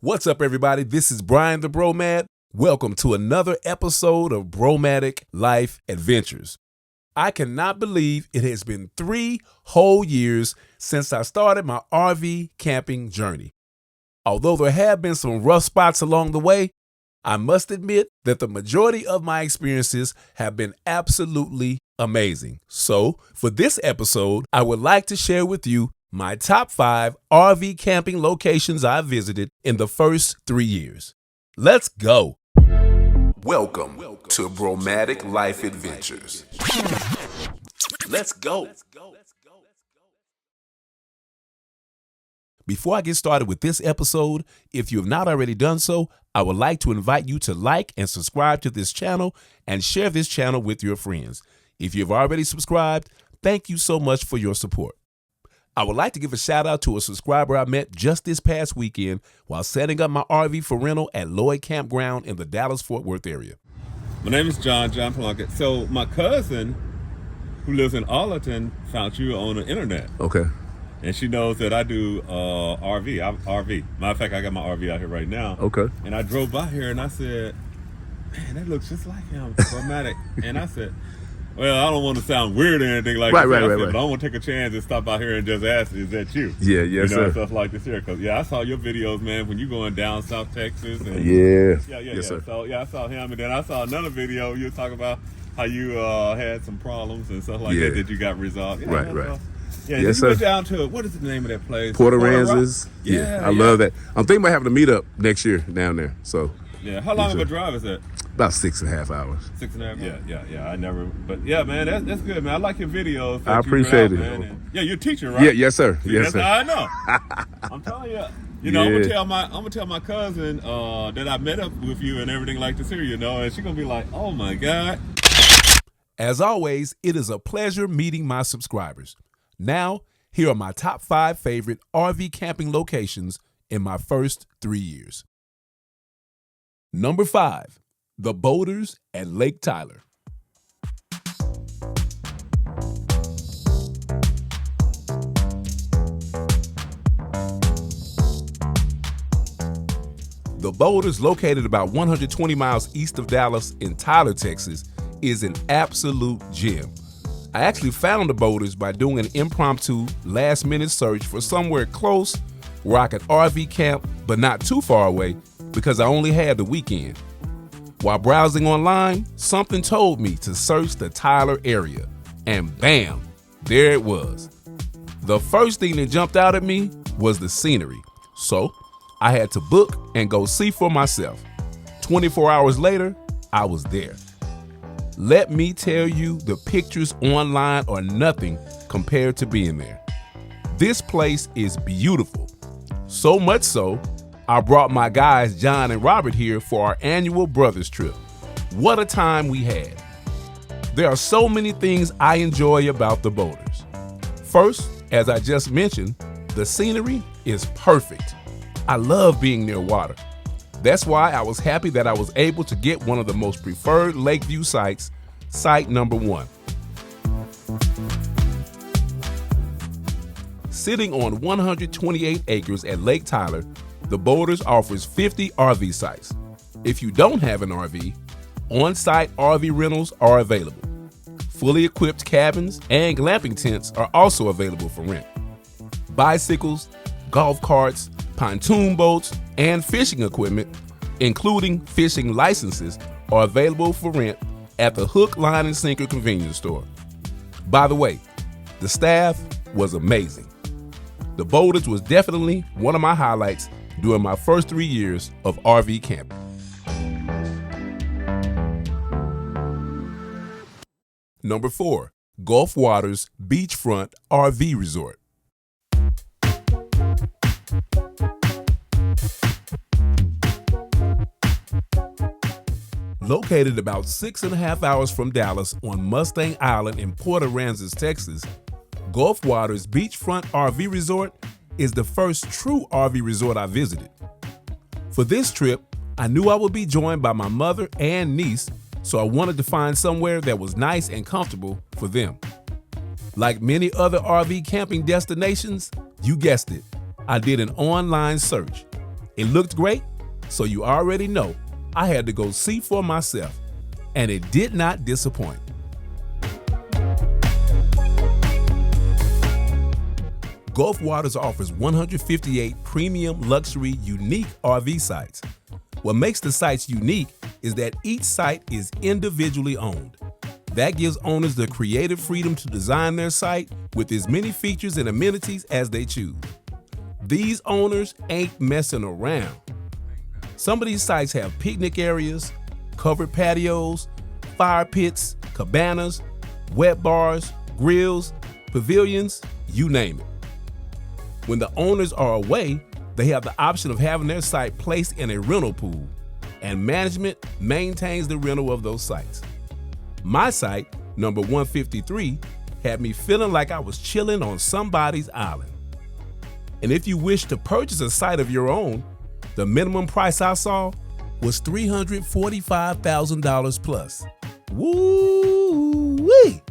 What's up, everybody? This is Brian the Bromad. Welcome to another episode of Bromadic Life Adventures. I cannot believe it has been 3 whole years since I started my RV camping journey. Although there have been some rough spots along the way, I must admit that the majority of my experiences have been absolutely amazing. So, for this episode, I would like to share with you my top 5 RV camping locations I visited in the first 3 years. Let's go. Welcome to Bromadic Life Adventures. Let's go. Before I get started with this episode, if you have not already done so, I would like to invite you to like and subscribe to this channel and share this channel with your friends. If you've already subscribed, thank you so much for your support. I would like to give a shout out to a subscriber I met just this past weekend while setting up my RV for rental at Lloyd Campground in the Dallas-Fort Worth area. My name is John Plunkett. So my cousin, who lives in Arlington, found you on the internet. Okay. And she knows that I do RV. Matter of fact, I got my RV out here right now. Okay. And I drove by here and I said, man, that looks just like him, Bromadic. And I said, well, I don't want to sound weird or anything like that. Right. But I want to take a chance and stop out here and just ask, is that you? Yeah, yes, you know, sir. Stuff like this here. Because, I saw your videos, man, when you going down South Texas. And, Yes, sir. So, I saw him. And then I saw another video. You were talking about how you had some problems and stuff like that you got resolved. Right. Yes, sir. Went down to, what is the name of that place? Port Aransas. I love that. I'm thinking about having a meetup next year down there. So. Yeah, how long of a drive is that? About 6.5 hours. 6.5 hours? Yeah. I never, but yeah, man, that's good, man. I like your videos. I appreciate it. Man. And, you're teaching, right? Yes, sir. Yes, sir. I know. I'm telling you. I'm gonna tell my cousin that I met up with you and everything like this here, and she's gonna be like, oh my God. As always, it is a pleasure meeting my subscribers. Now, here are my top 5 favorite RV camping locations in my first 3 years. Number 5, the Boulders at Lake Tyler. The Boulders, located about 120 miles east of Dallas in Tyler, Texas, is an absolute gem. I actually found the Boulders by doing an impromptu last-minute search for somewhere close where I could RV camp, but not too far away because I only had the weekend. While browsing online, something told me to search the Tyler area, and bam, there it was. The first thing that jumped out at me was the scenery, so I had to book and go see for myself. 24 hours later, I was there. Let me tell you, the pictures online are nothing compared to being there. This place is beautiful, so much so, I brought my guys John and Robert here for our annual brothers trip. What a time we had. There are so many things I enjoy about the Boulders. First, as I just mentioned, the scenery is perfect. I love being near water. That's why I was happy that I was able to get one of the most preferred lakeview sites, site number 1. Sitting on 128 acres at Lake Tyler, the Boulders offers 50 RV sites. If you don't have an RV, on-site RV rentals are available. Fully equipped cabins and glamping tents are also available for rent. Bicycles, golf carts, pontoon boats, and fishing equipment, including fishing licenses, are available for rent at the Hook, Line, and Sinker convenience store. By the way, the staff was amazing. The Boulders was definitely one of my highlights during my first 3 years of RV camping. Number 4, Gulf Waters Beachfront RV Resort. Located about 6.5 hours from Dallas on Mustang Island in Port Aransas, Texas, Gulf Waters Beachfront RV Resort is the first true RV resort I visited. For this trip, I knew I would be joined by my mother and niece, so I wanted to find somewhere that was nice and comfortable for them. Like many other RV camping destinations, you guessed it, I did an online search. It looked great, so you already know I had to go see for myself, and it did not disappoint. Gulf Waters offers 158 premium luxury unique RV sites. What makes the sites unique is that each site is individually owned. That gives owners the creative freedom to design their site with as many features and amenities as they choose. These owners ain't messing around. Some of these sites have picnic areas, covered patios, fire pits, cabanas, wet bars, grills, pavilions, you name it. When the owners are away, they have the option of having their site placed in a rental pool, and management maintains the rental of those sites. My site, number 153, had me feeling like I was chilling on somebody's island. And if you wish to purchase a site of your own, the minimum price I saw was $345,000 plus. Woo-wee!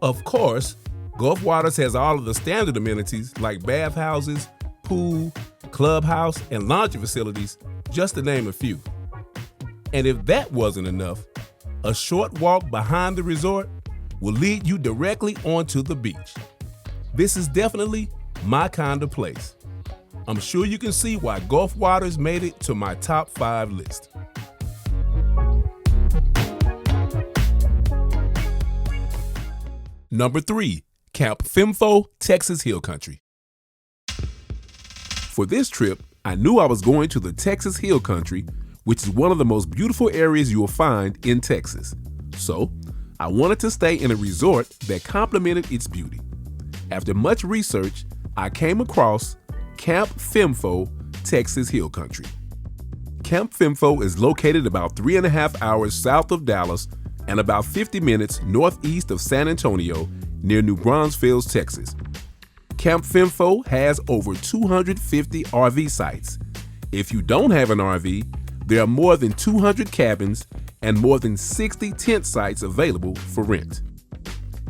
Of course, Gulf Waters has all of the standard amenities like bathhouses, pool, clubhouse, and laundry facilities, just to name a few. And if that wasn't enough, a short walk behind the resort will lead you directly onto the beach. This is definitely my kind of place. I'm sure you can see why Gulf Waters made it to my top 5 list. Number 3, Camp Fimfo, Texas Hill Country. For this trip, I knew I was going to the Texas Hill Country, which is one of the most beautiful areas you will find in Texas. So, I wanted to stay in a resort that complemented its beauty. After much research, I came across Camp Fimfo, Texas Hill Country. Camp Fimfo is located about 3.5 hours south of Dallas and about 50 minutes northeast of San Antonio, near New Braunfels, Texas. Camp Fimfo has over 250 RV sites. If you don't have an RV, there are more than 200 cabins and more than 60 tent sites available for rent.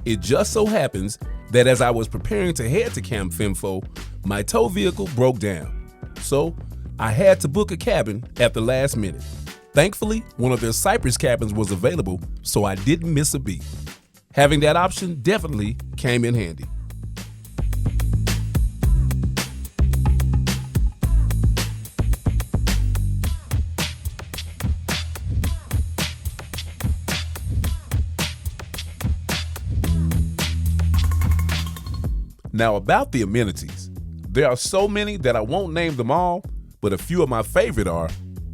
It just so happens that as I was preparing to head to Camp Fimfo, my tow vehicle broke down. So I had to book a cabin at the last minute. Thankfully, one of their Cypress cabins was available, so I didn't miss a beat. Having that option definitely came in handy. Now about the amenities. There are so many that I won't name them all, but a few of my favorite are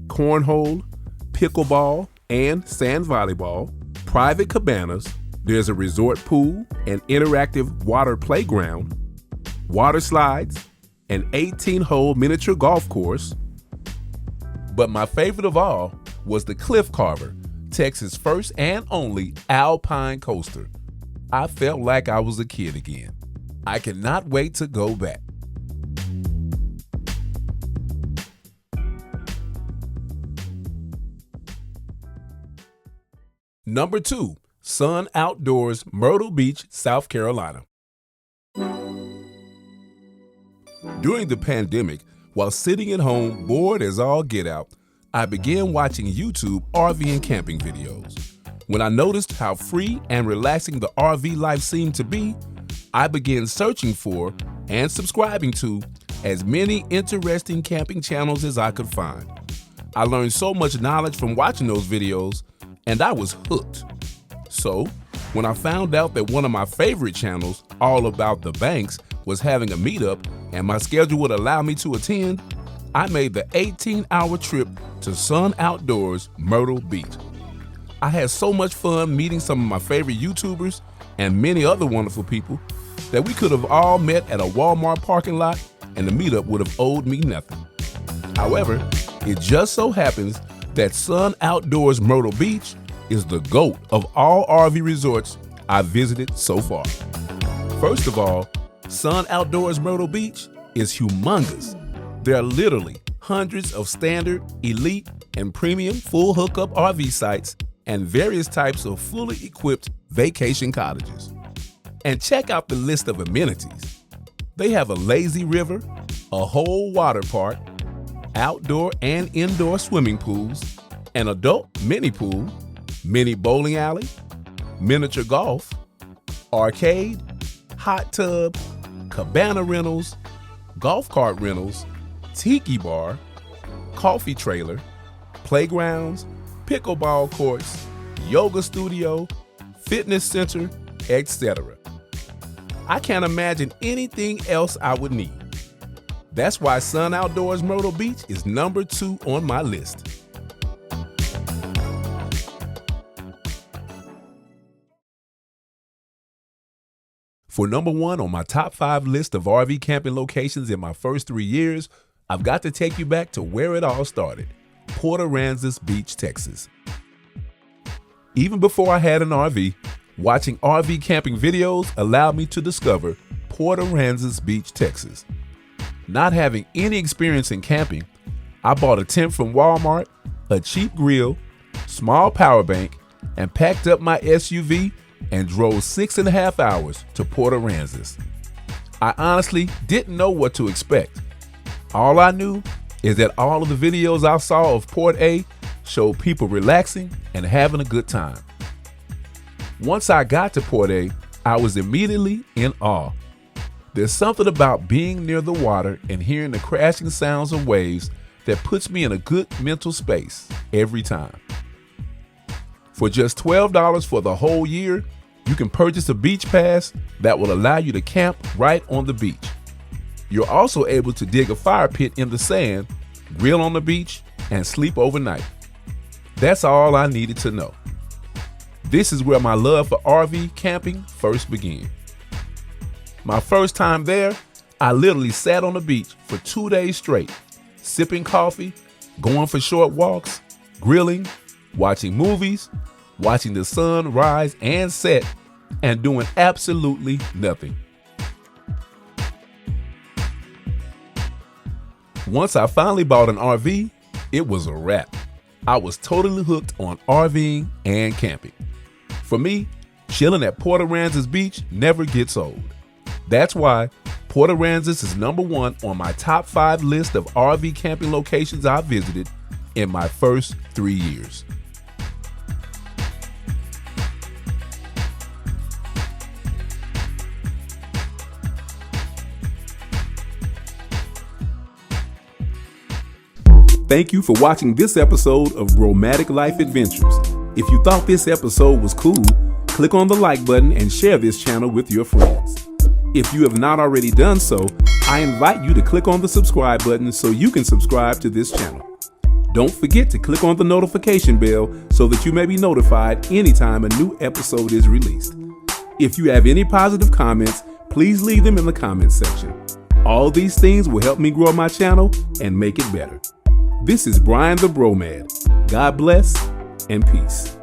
cornhole, pickleball, and sand volleyball, private cabanas, there's a resort pool, an interactive water playground, water slides, an 18-hole miniature golf course. But my favorite of all was the Cliff Carver, Texas' first and only alpine coaster. I felt like I was a kid again. I cannot wait to go back. Number 2, Sun Outdoors, Myrtle Beach, South Carolina. During the pandemic, while sitting at home bored as all get out, I began watching YouTube RV and camping videos. When I noticed how free and relaxing the RV life seemed to be, I began searching for and subscribing to as many interesting camping channels as I could find. I learned so much knowledge from watching those videos, and I was hooked. So, when I found out that one of my favorite channels, All About the Banks, was having a meetup and my schedule would allow me to attend, I made the 18-hour trip to Sun Outdoors, Myrtle Beach. I had so much fun meeting some of my favorite YouTubers and many other wonderful people that we could have all met at a Walmart parking lot and the meetup would have owed me nothing. However, it just so happens that Sun Outdoors Myrtle Beach is the GOAT of all RV resorts I've visited so far. First of all, Sun Outdoors Myrtle Beach is humongous. There are literally hundreds of standard, elite, and premium full hookup RV sites and various types of fully equipped vacation cottages. And check out the list of amenities. They have a lazy river, a whole water park, outdoor and indoor swimming pools, an adult mini pool, mini bowling alley, miniature golf, arcade, hot tub, cabana rentals, golf cart rentals, tiki bar, coffee trailer, playgrounds, pickleball courts, yoga studio, fitness center, etc. I can't imagine anything else I would need. That's why Sun Outdoors Myrtle Beach is number 2 on my list. For number 1 on my top 5 list of RV camping locations in my first 3 years, I've got to take you back to where it all started, Port Aransas Beach, Texas. Even before I had an RV, watching RV camping videos allowed me to discover Port Aransas Beach, Texas. Not having any experience in camping, I bought a tent from Walmart, a cheap grill, small power bank, and packed up my SUV and drove 6.5 hours to Port Aransas. I honestly didn't know what to expect. All I knew is that all of the videos I saw of Port A showed people relaxing and having a good time. Once I got to Port A, I was immediately in awe. There's something about being near the water and hearing the crashing sounds of waves that puts me in a good mental space every time. For just $12 for the whole year, you can purchase a beach pass that will allow you to camp right on the beach. You're also able to dig a fire pit in the sand, grill on the beach, and sleep overnight. That's all I needed to know. This is where my love for RV camping first began. My first time there, I literally sat on the beach for 2 days straight, sipping coffee, going for short walks, grilling, watching movies, watching the sun rise and set, and doing absolutely nothing. Once I finally bought an RV, it was a wrap. I was totally hooked on RVing and camping. For me, chilling at Port Aransas Beach never gets old. That's why Port Aransas is number 1 on my top 5 list of RV camping locations I visited in my first 3 years. Thank you for watching this episode of Bromadic Life Adventures. If you thought this episode was cool, click on the like button and share this channel with your friends. If you have not already done so, I invite you to click on the subscribe button so you can subscribe to this channel. Don't forget to click on the notification bell so that you may be notified anytime a new episode is released. If you have any positive comments, please leave them in the comments section. All these things will help me grow my channel and make it better. This is Brian the Bromad. God bless and peace.